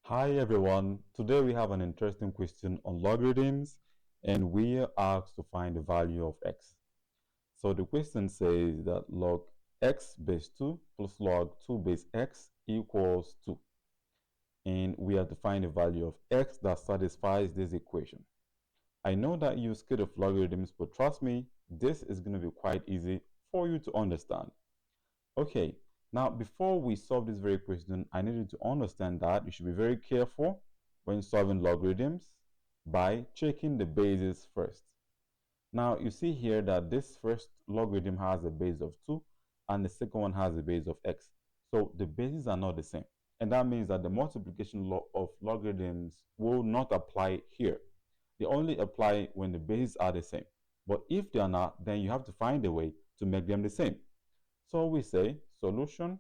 Hi everyone, today we have an interesting question on logarithms and we are asked to find the value of x. So the question says that log x base 2 plus log 2 base x equals 2. And we have to find the value of x that satisfies this equation. I know that you're scared of logarithms, but trust me, this is going to be quite easy for you to understand. Okay, now before we solve this very question, I need you to understand that you should be very careful when solving logarithms by checking the bases first. Now you see here that this first logarithm has a base of 2 and the second one has a base of x. So the bases are not the same. And that means that the multiplication law of logarithms will not apply here. They only apply when the bases are the same. But if they are not, then you have to find a way to make them the same. So we say solution.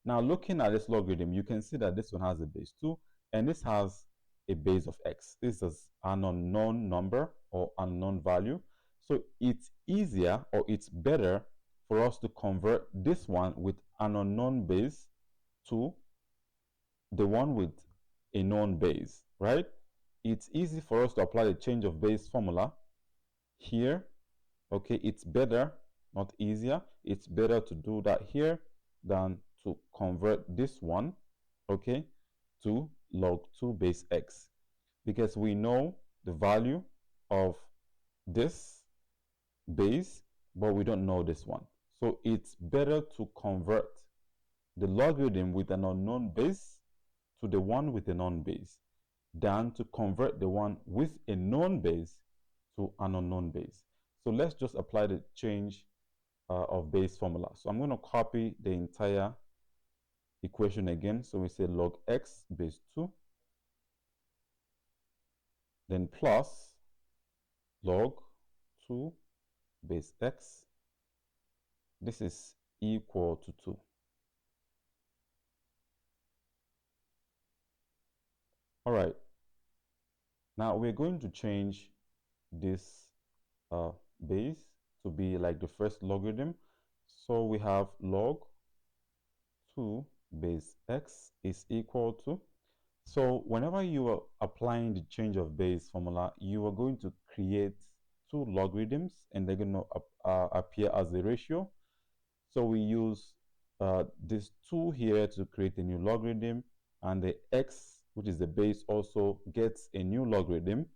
Now looking at this logarithm, you can see that this one has a base 2 and this has a base of x. This is an unknown number or unknown value. So it's easier or it's better for us to convert this one with an unknown base to the one with a known base, right? It's easy for us to apply the change of base formula here. Okay, it's better, not easier. It's better to do that here than to convert this one, okay, to log 2 base x, because we know the value of this base, but we don't know this one. So it's better to convert the logarithm with an unknown base to the one with a known base than to convert the one with a known base to an unknown base. So let's just apply the change of base formula. So I'm going to copy the entire equation again. So we say log x base 2, then plus log 2 base x. This is equal to 2. All right. Now we're going to change this base to be like the first logarithm. So we have log 2 base x is equal to. So whenever you are applying the change of base formula, you are going to create two logarithms and they're going to appear as a ratio. So we use this 2 here to create a new logarithm, and the x, which is the base, also gets a new logarithm.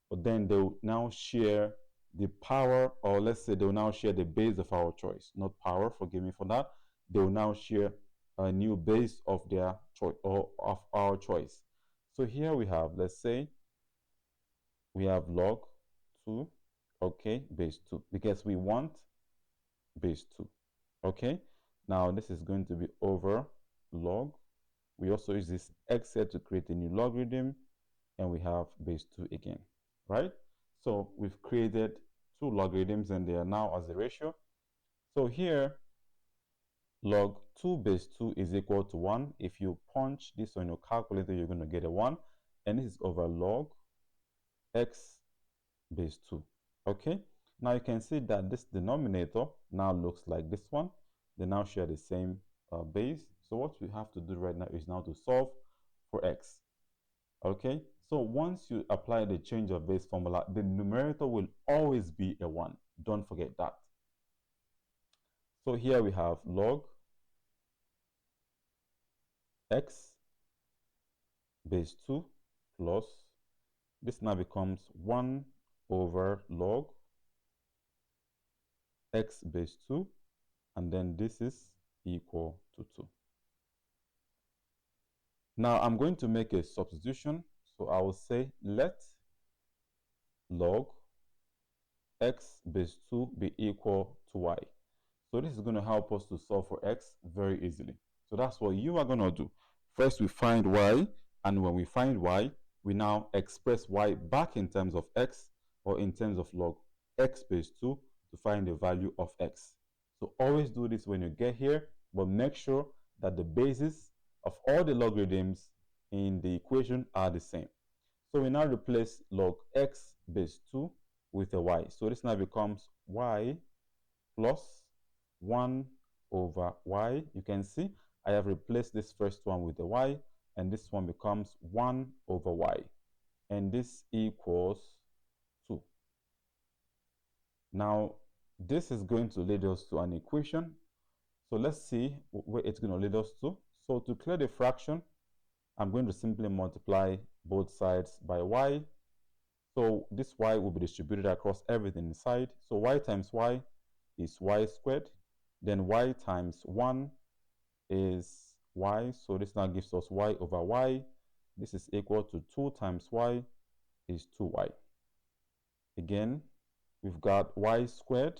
But then they'll now share the power, or let's say they'll now share the base of our choice, not power, forgive me for that. They'll now share a new base of their choice or of our choice. So here we have, let's say we have log 2, okay, base 2, because we want base 2. Okay, now this is going to be over log. We also use this x here to create a new logarithm, and we have base 2 again, right? So we've created two logarithms and they are now as a ratio. So here, log 2 base 2 is equal to 1. If you punch this on your calculator, you're going to get a 1. And this is over log x base 2. Okay, now you can see that this denominator now looks like this one. They now share the same base. So what we have to do right now is now to solve for x. Okay, so once you apply the change of base formula, the numerator will always be a 1. Don't forget that. So here we have log x base 2 plus, this now becomes 1 over log x base 2, and then this is equal to 2. Now I'm going to make a substitution. So I will say let log x base 2 be equal to y. So this is going to help us to solve for x very easily. So that's what you are going to do. First we find y, and when we find y, we now express y back in terms of x, or in terms of log x base 2 to find the value of x. So always do this when you get here, but make sure that the bases of all the logarithms in the equation are the same. So we now replace log x base 2 with a y. So this now becomes y plus 1 over y. You can see I have replaced this first one with a y, and this one becomes 1 over y, and this equals 2. Now, this is going to lead us to an equation. So let's see where it's going to lead us to. So to clear the fraction, I'm going to simply multiply both sides by y. So this y will be distributed across everything inside. So y times y is y squared. Then y times 1 is y. So this now gives us y over y. This is equal to 2 times y is 2y. Again, we've got y squared.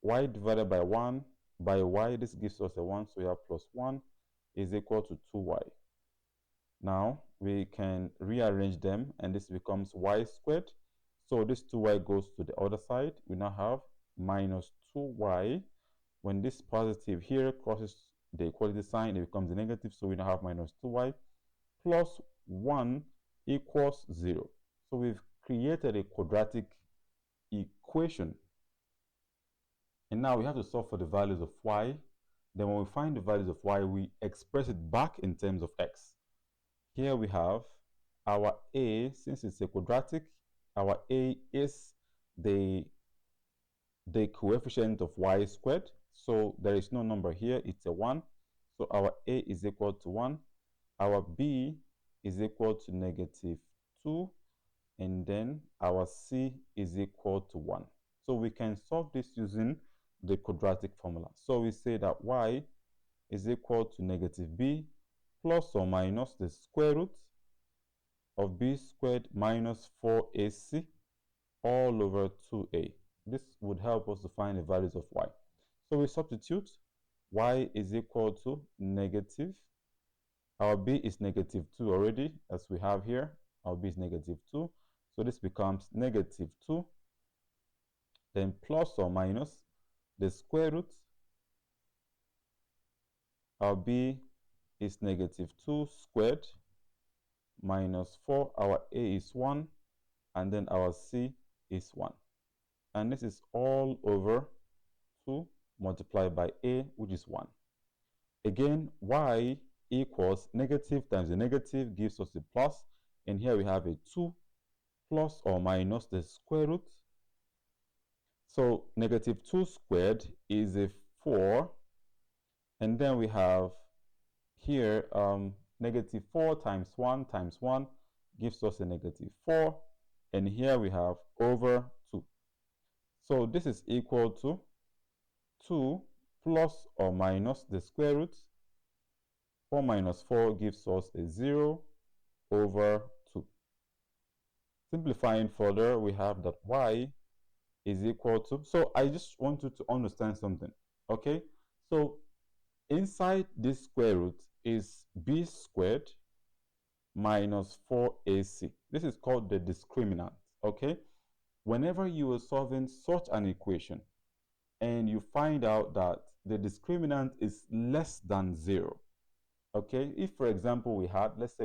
Y divided by 1 by y, this gives us a 1, so we have plus 1 is equal to 2y. Now, we can rearrange them, and this becomes y squared. So this 2y goes to the other side. We now have minus 2y. When this positive here crosses the equality sign, it becomes a negative, so we now have minus 2y plus 1 equals 0. So we've created a quadratic equation. And now we have to solve for the values of y. Then when we find the values of y, we express it back in terms of x. Here we have our a, since it's a quadratic, our a is the coefficient of y squared. So there is no number here, it's a 1. So our a is equal to 1. Our b is equal to negative 2. And then our c is equal to 1. So we can solve this using the quadratic formula. So we say that y is equal to negative b plus or minus the square root of b squared minus 4ac all over 2a. This would help us to find the values of y. So we substitute. Y is equal to negative. Our b is negative 2 already, as we have here. Our b is negative 2. So this becomes negative 2. Then plus or minus the square root. Our b is negative 2 squared minus 4. Our a is 1. And then our c is 1. And this is all over 2 multiplied by a, which is 1. Again, y equals negative times the negative gives us a plus. And here we have a 2 plus or minus the square root. So negative 2 squared is a 4. And then we have here negative 4 times 1 gives us a negative 4. And here we have over 2. So this is equal to 2 plus or minus the square root. 4 minus 4 gives us a 0 over 2. Simplifying further, we have that y is equal to, so I just want you to understand something, okay? So inside this square root is b squared minus 4ac. This is called the discriminant, okay? Whenever you are solving such an equation and you find out that the discriminant is less than 0, okay? If, for example, let's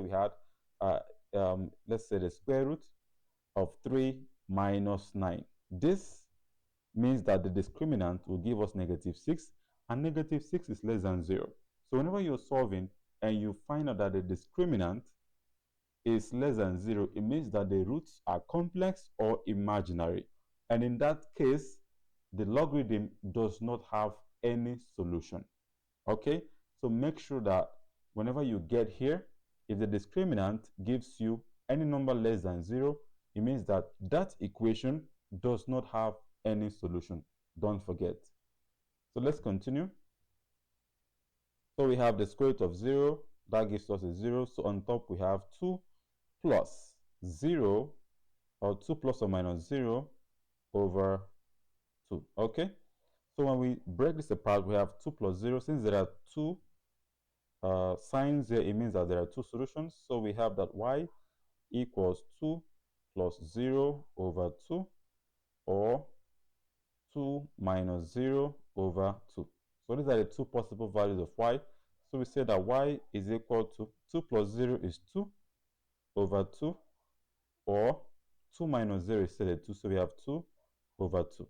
say the square root of 3 minus 9. This means that the discriminant will give us negative 6, and negative 6 is less than 0. So whenever you're solving and you find out that the discriminant is less than 0, it means that the roots are complex or imaginary. And in that case, the logarithm does not have any solution. Okay? So make sure that whenever you get here, if the discriminant gives you any number less than 0, it means that that equation does not have any solution. Don't forget. So let's continue. So we have the square root of 0. That gives us a 0. So on top we have 2 plus 0, or 2 plus or minus 0 over 2. Okay? So when we break this apart, we have 2 plus 0. Since there are 2 signs here, it means that there are 2 solutions. So we have that y equals 2 plus 0 over 2, or 2 minus 0 over 2. So these are the 2 possible values of y. So we say that y is equal to 2 plus 0 is 2 over 2, or 2 minus 0 is still a 2, so we have 2 over 2.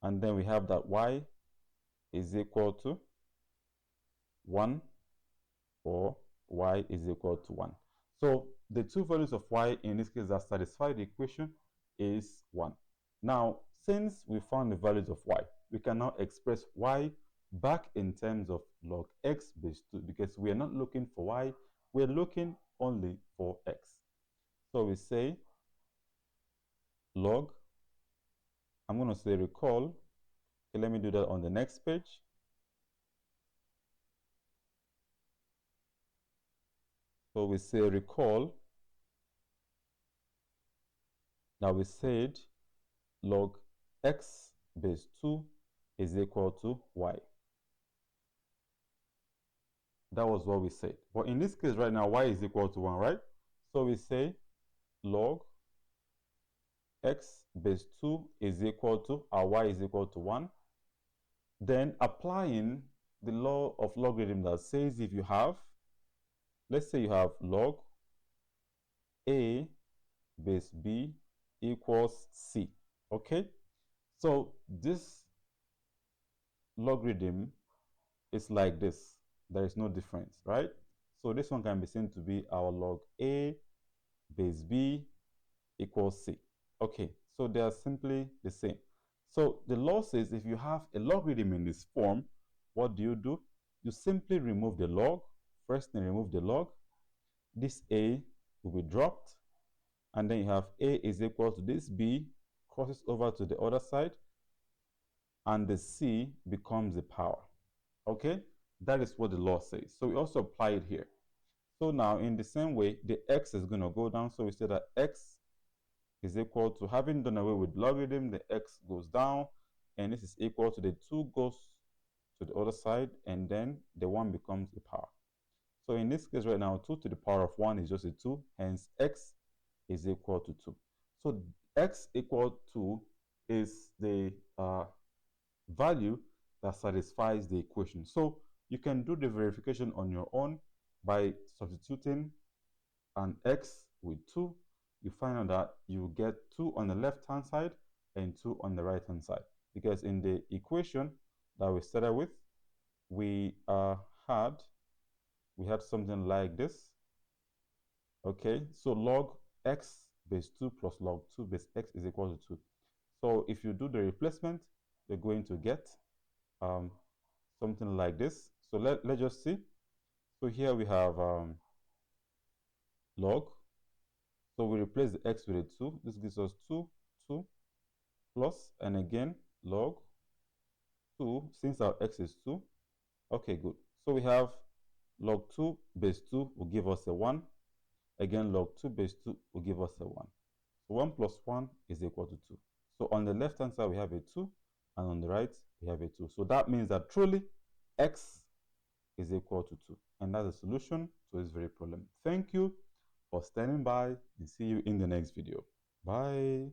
And then we have that y is equal to 1, or y is equal to 1. So the two values of y in this case that satisfy the equation is 1. Now, since we found the values of y, we can now express y back in terms of log x base 2 because we are not looking for y, we're looking only for x. So we say log, I'm going to say recall. Okay, let me do that on the next page. So we say recall. Now we said log x base 2 is equal to y. That was what we said. But in this case right now, y is equal to 1, right? So we say log x base 2 is equal to, our y is equal to 1. Then applying the law of logarithm that says if you have, let's say you have log a base b equals c, okay? So this logarithm is like this. There is no difference, right? So this one can be seen to be our log a base b equals c. Okay, so they are simply the same. So the law says if you have a logarithm in this form, what do? You simply remove the log. First thing, remove the log. This a will be dropped. And then you have a is equal to this b, crosses over to the other side. And the c becomes the power. Okay, that is what the law says. So we also apply it here. So now in the same way, the x is going to go down. So we say that x is equal to, having done away with logarithm, the x goes down, and this is equal to the 2 goes to the other side, and then the 1 becomes a power. So in this case right now, 2 to the power of 1 is just a 2, hence x is equal to 2. So x equal to is the value that satisfies the equation. So you can do the verification on your own by substituting an x with 2. You find out that you get 2 on the left hand side and 2 on the right hand side, because in the equation that we started with, we had something like this. Okay, so log x base 2 plus log 2 base x is equal to 2. So if you do the replacement, you're going to get something like this. So let's just see. So here we have log. So we replace the x with a 2. This gives us 2 plus, and again log 2, since our x is 2. Okay, good. So we have log 2 base 2 will give us a 1. Again, log 2 base 2 will give us a 1. So 1 plus 1 is equal to 2. So on the left hand side we have a 2, and on the right we have a 2. So that means that truly x is equal to 2. And that's the solution to this very problem. Thank you for standing by, and see you in the next video. Bye.